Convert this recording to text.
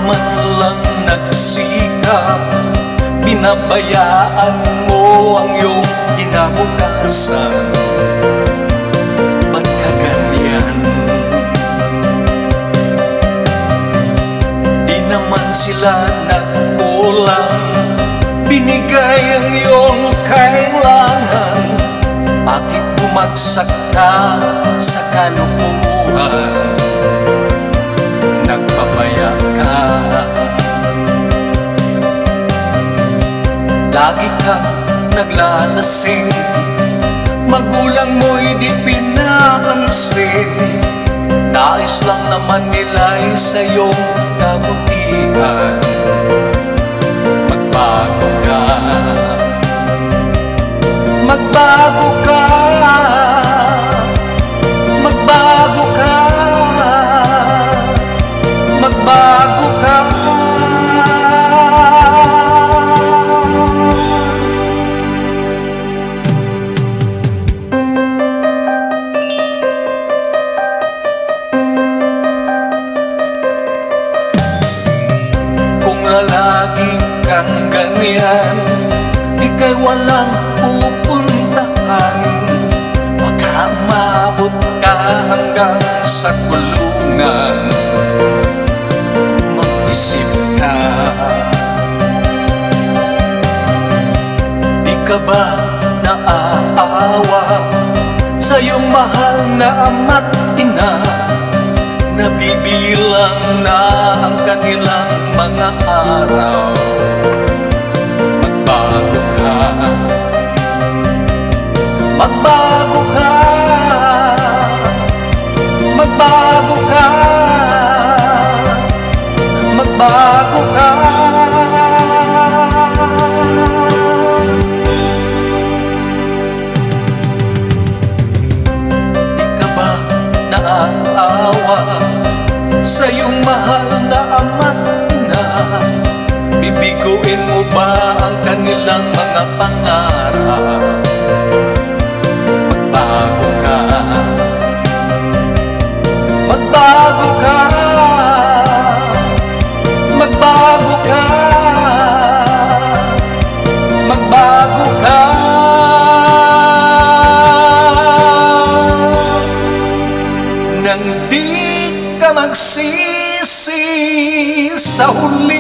man lang nagsikap, binabayaan mo ang iyong kinabukasan. Ba't ka ganyan? Di naman sila nagkulang, binigay ang iyong kailangan. Bakit bumagsak ka sa kalukuhan? Nagpabaya ka, lagi kang naglalasing, magulang mo'y di pinapansin. Nais lang naman nila'y sa iyong kabutihan. Magbago ka, magbago ka, magbago ka, magbago ka. Kung lalagi kang ganyan, ika'y walang pupuntahan. Baka umabot ka hanggang sa kulungan. Mag-isip ka, di ka ba naaawa sa iyong mahal na ama't ina? Nabibilang na ang kanilang mga araw. Magbago ka, magbago ka, magbago ka, magbago ka. Di ka ba naaawa sa iyong mahal na ama't ina? Bibiguin mo ba ang kanilang mga pangarap? Magbago ka, magbago ka, magbago ka, magbago ka. Nang di ka magsisi sa huli,